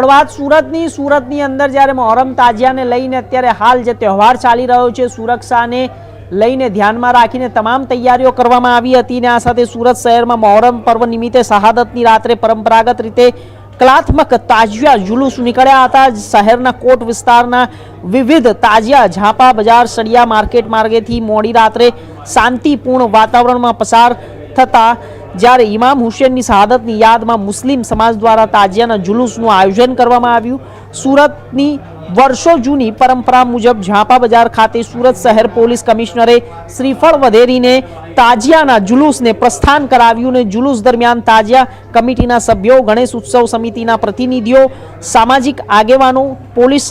સુરતની અંદર જ્યારે મોહરમ તાજિયાને લઈને અત્યારે હાલ જે તહેવાર ચાલી રહ્યો છે, સુરક્ષાને લઈને ધ્યાનમાં રાખીને તમામ તૈયારીઓ કરવામાં આવી હતી. ને આ સાથે સુરત શહેરમાં મોહરમ પર્વ નિમિત્તે શહાદતની રાત્રે પરંપરાગત રીતે કલાત્મક તાજિયા જુલુસ નીકળ્યા હતા. શહેરના કોટ વિસ્તારના વિવિધ તાજિયા ઝાપા બજાર સળિયા માર્કેટ માર્ગેથી મોડી રાત્રે શાંતિપૂર્ણ વાતાવરણમાં પસાર થતા જ્યારે ઇમામ હુસેનની શહાદતની યાદમાં મુસ્લિમ સમાજ દ્વારા તાજિયાના જુલુસનું આયોજન કરવામાં આવ્યું. સુરતની વર્ષો જૂની પરંપરા મુજબ ઝાપા બજાર ખાતે સુરત શહેર પોલીસ કમિશનરે શ્રીફળ વધેરીને તાજિયાના જુલુસને પ્રસ્થાન કરાવ્યું. ને જુલુસ દરમિયાન તાજિયા કમિટીના સભ્યો, ગણેશ ઉત્સવ સમિતિના પ્રતિનિધિઓ, સામાજિક આગેવાનો, પોલીસ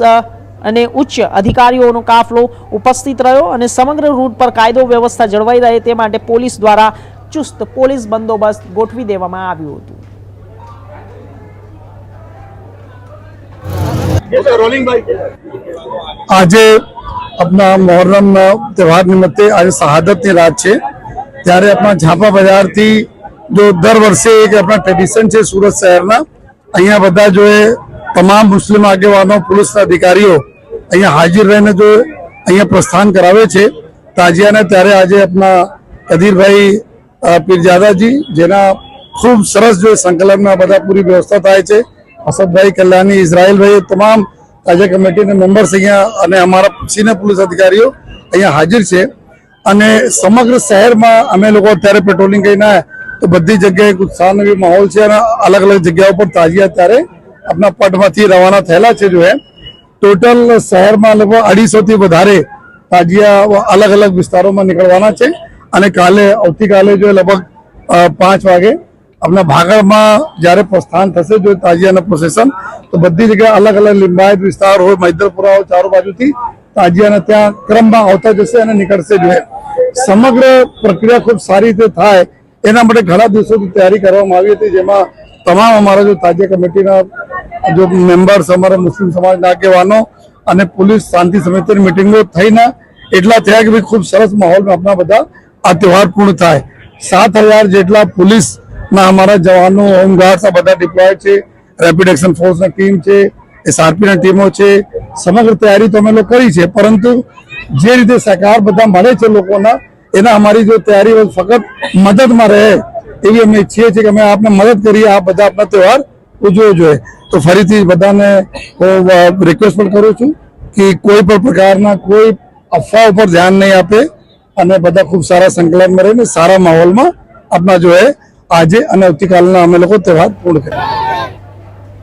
અને ઉચ્ચ અધિકારીઓનો કાફલો ઉપસ્થિત રહ્યો અને સમગ્ર રૂટ પર કાયદો વ્યવસ્થા જળવાઈ રહે તે માટે પોલીસ દ્વારા ચુસ્ત પોલીસ બંદોબસ્ત ગોઠવી દેવામાં આવ્યું હતું. આજે अपना मोहर्रम त्यौहार निमित्ते आज शहादतनी रात है त्यारे अपना झापा बजार थी जो दर वर्षे एक अपना ट्रेडिशन है सूरत शहरना अहींया बधा जो है तमाम मुस्लिम आगेवानो पुलिस अधिकारीओ अहींया हाजिर रहीने जो अहींया प्रस्थान करावे छे ताजियाने त्यारे आज अपना कदीरभाई पीरजादाजी जेना खूब सरस जो संकलन में बधा पूरी व्यवस्था थाय छे. असदभाई कल्याणी, इजराइल भाई, तमाम ताजिया कमिटी ने मेम्बर्स अहींया अने अमारा सीनियर पुलिस अधिकारीओ अहींया हाजिर छे. अने समग्र शहर में अमे लोग अत्यारे पेट्रोलिंग करीने तो बधी जगह उत्साहनो भी माहौल है. अलग अलग जगहों पर ताजिया अत्यारे अपना पटमांथी रवाना थयेला छे. जो है टोटल शहर में लगभग 250 थी वधारे ताजिया अलग अलग विस्तारों में निकलवाना छे. अने काले आवतीकाले जो लगभग 5 वागे अपना भागड़ में जયારે प्रस्थान थशे जो ताजियाना प्रोसेसन तो बधी जगह अलग अलग लिंबायत विस्तार हो, मैदरपुरा हो, चारों बाजुथी ताजियाना त्या क्रम में आवता जशे अने निकळशे. जो समग्र प्रक्रिया खूब सारी रीते थाय एना माटे घणा दिवसोथी तैयारी करवामां आवी हती. जेमां तमाम अमारा जो ताजिया कमिटीना जो मेम्बर्स अमारा मुस्लिम समाजना आगेवानो अने पुलिस शांति समितिनी मीटिंगो थईने एटला थया के खूब सरस माहौल में अपना बधा आ त्यौहार पूर्ण थाय. 7000 जेटला पुलिस ना हमारा जवानों, होमगार्ड्स आ बधा डिप्लॉयड छे. रेपिड एक्शन फोर्स ना टीम छे, एसआरपी ना टीमो छे. समग्र तैयारी तो अमे लोग करी छे परंतु जे रीते सहकार बधा मळे छे लोकोना एना अमारी जो तैयारी फकत मदद में रहे एवी अमे इच्छीए छे के अमे आपने मदद करीए आ बधा अपना त्यौहार उजवવો જોઈએ. तो फरीथी बधाने रिक्वेस्ट पण करूं छुं कि कोई पण प्रकारना कोई अफवाओं पर ध्यान नहीं आपे અને બધા ખૂબ સારા સંકલન માં રહીને સારા માહોલમાં આપના જો હે આજે અને આવતીકાલના અમે લોકો તહેવાર પૂર્ણ કરીએ.